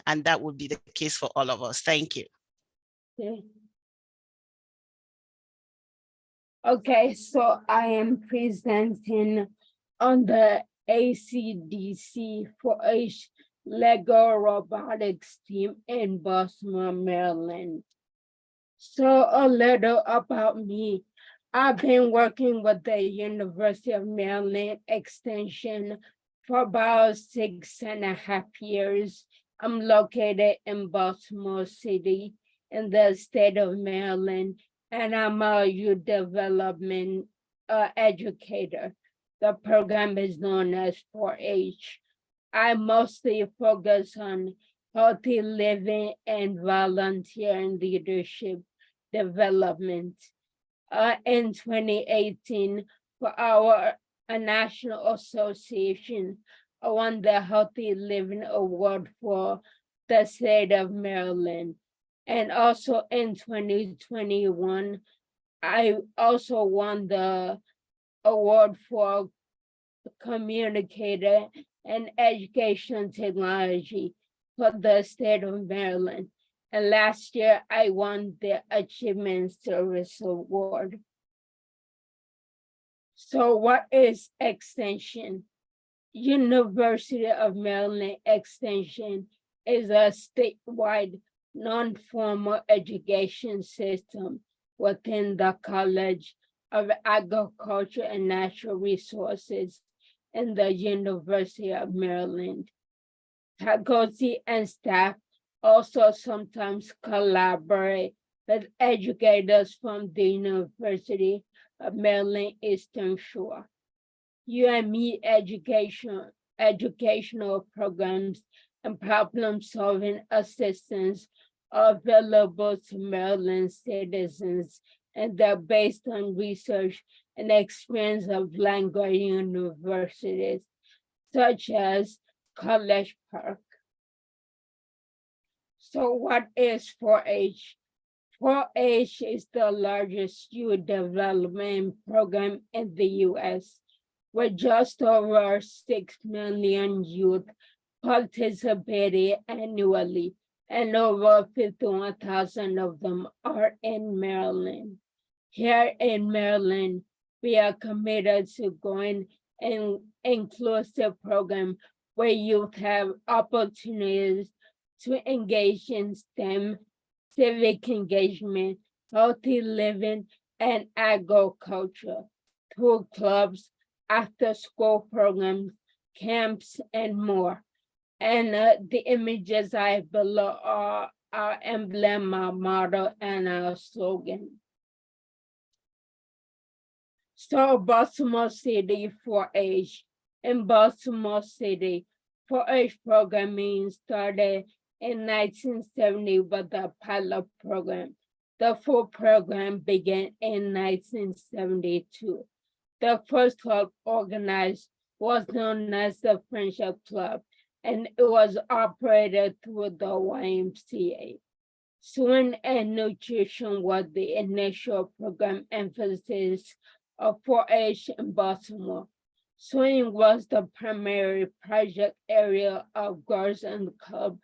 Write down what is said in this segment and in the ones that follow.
and that would be the case for all of us. Thank you. Okay, so I am presenting on the Acdc 4-H Lego Robotics team in Baltimore, Maryland. So a little about me. I've been working with the University of Maryland Extension for about 6.5 years. I'm located in Baltimore City in the state of Maryland, and I'm a youth development educator. The program is known as 4-H. I mostly focus on healthy living and volunteer and leadership development. In 2018, for our national association, I won the Healthy Living Award for the state of Maryland. And also in 2021, I also won the award for communicator and education technology for the state of Maryland. And last year, I won the Achievement Service Award. So what is Extension? University of Maryland Extension is a statewide non-formal education system within the College of Agriculture and Natural Resources in the University of Maryland. Faculty and staff also sometimes collaborate with educators from the University of Maryland Eastern Shore. UME educational programs and problem-solving assistance are available to Maryland citizens, and they're based on research and experience of land-grant universities, such as College Park. So what is 4-H? 4-H is the largest youth development program in the U.S., with just over 6 million youth participating annually, and over 51,000 of them are in Maryland. Here in Maryland, we are committed to growing an inclusive program where youth have opportunities to engage in STEM, civic engagement, healthy living, and agriculture through clubs, after-school programs, camps, and more. And the images I have below are our emblem, our motto, and our slogan. So Baltimore City 4-H. In Baltimore City, 4-H programming started in 1970 with a pilot program. The full program began in 1972. The first club organized was known as the Friendship Club, and it was operated through the YMCA. Swim and nutrition was the initial program emphasis of 4-H in Baltimore. Swimming was the primary project area of girls in the club,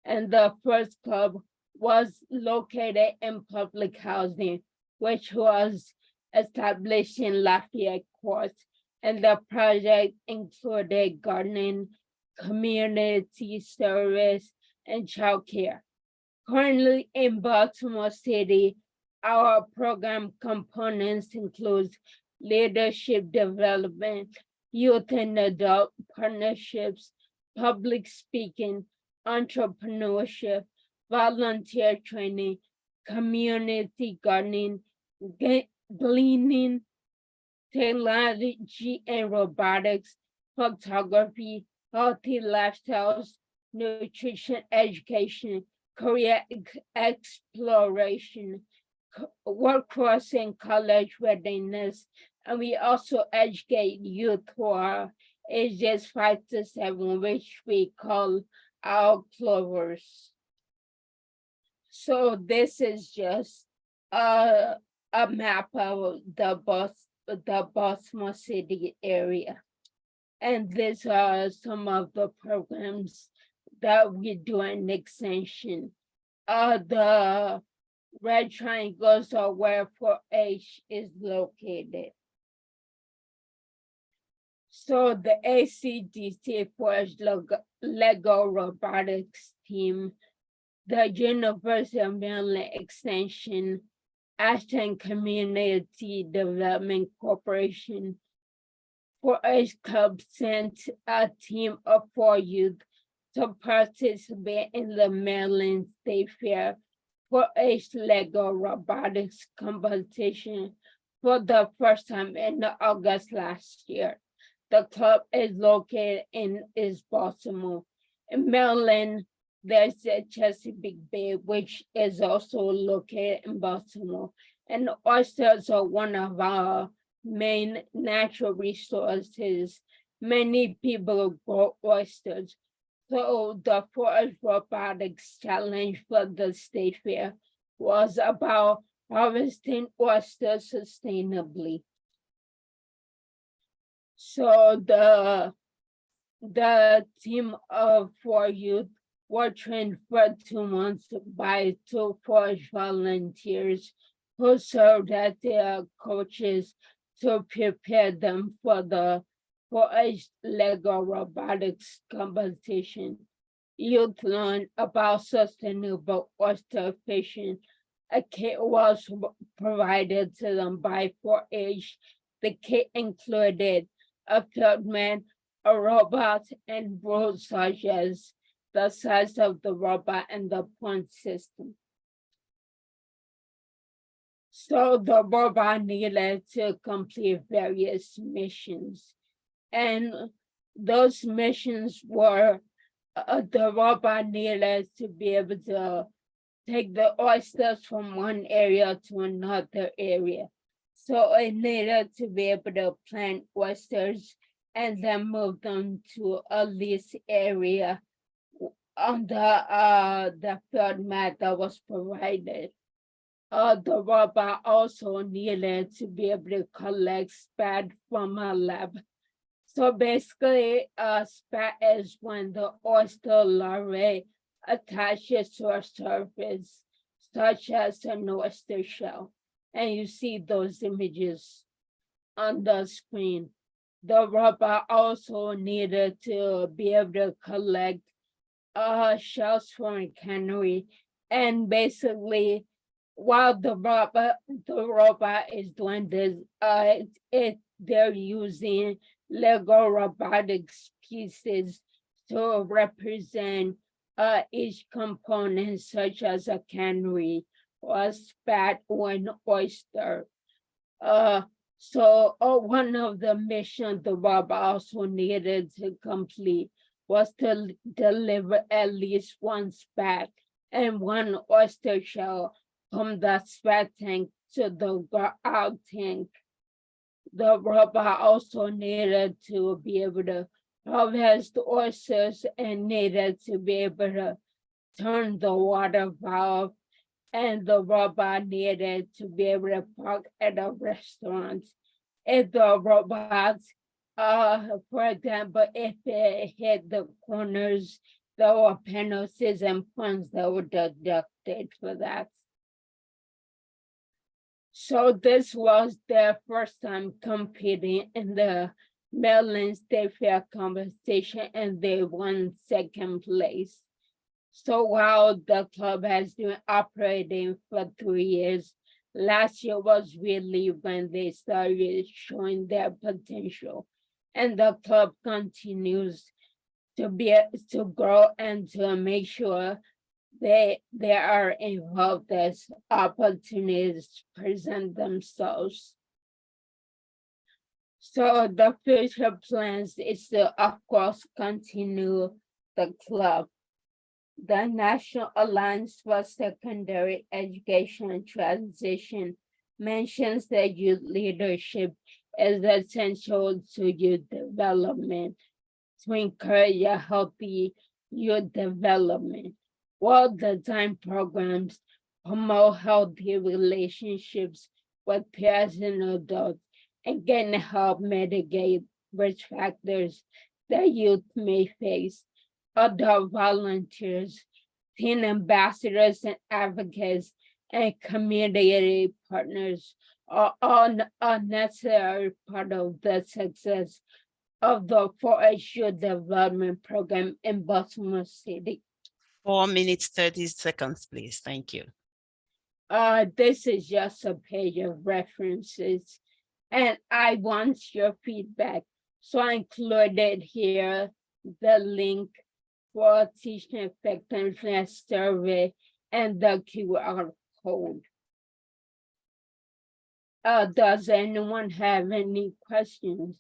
and the first club was located in public housing, which was established in Lafayette Court, and the project included gardening, community service, and childcare. Currently in Baltimore City, our program components include leadership development, youth and adult partnerships, public speaking, entrepreneurship, volunteer training, community gardening, gleaning, technology and robotics, photography, healthy lifestyles, nutrition education, career exploration, workforce and college readiness, and we also educate youth who are ages 5 to 7, which we call our clovers. So this is just a map of the Baltimore City area. And these are some of the programs that we do an extension. The red triangles are where 4-H is located. So the Acdc 4-H Lego Robotics team, the University of Maryland Extension, Ashland Community Development Corporation, 4-H Club sent a team of 4 youth to participate in the Maryland State Fair 4-H Lego Robotics competition for the first time in August last year. The club is located in Baltimore. In Maryland, there's the Chesapeake Bay, which is also located in Baltimore. And oysters are one of our main natural resources. Many people grow oysters. So the 4-H Robotics Challenge for the State Fair was about harvesting oysters sustainably. So the team of 4 youth were trained for 2 months by 2 4-H volunteers who served as their coaches to prepare them for the 4-H Lego Robotics competition. Youth learned about sustainable oyster fishing. A kit was provided to them by 4-H. The kit included a field man, a robot, and rules such as the size of the robot and the point system. So the robot needed to complete various missions. And those missions were, the robot needed to be able to take the oysters from one area to another area. So it needed to be able to plant oysters and then move them to a leased area on the field map that was provided. The robot also needed to be able to collect spat from a lab. So basically, spat is when the oyster larvae attaches to a surface, such as an oyster shell. And you see those images on the screen. The robot also needed to be able to collect shells from a cannery. And basically, while the robot is doing this, they're using Lego Robotics pieces to represent each component, such as a cannery, or a spat, or an oyster. So one of the missions the robot also needed to complete was to deliver at least 1 spat and 1 oyster shell from the spat tank to the out tank. The robot also needed to be able to harvest the oysters and needed to be able to turn the water valve, and the robot needed to be able to park at a restaurant. If the robot, for example, if it hit the corners, there were penalties and points that were deducted for that. So this was their first time competing in the Maryland State Fair competition, and they won 2nd place. So while the club has been operating for 3 years, last year was really when they started showing their potential. And the club continues to grow and to make sure they are involved as opportunities present themselves. So the future plans is to, of course, continue the club. The National Alliance for Secondary Education and Transition mentions that youth leadership is essential to youth development to encourage a healthy youth development. Well-designed programs promote healthy relationships with peers and adults and can help mitigate risk factors that youth may face. adult volunteers, teen ambassadors and advocates, and community partners are all a necessary part of the success of the 4-H Youth Development Program in Baltimore City. 4 minutes, 30 seconds, please. Thank you. This is just a page of references, and I want your feedback. So I included here the link for teaching effectiveness survey and the QR code. Does anyone have any questions?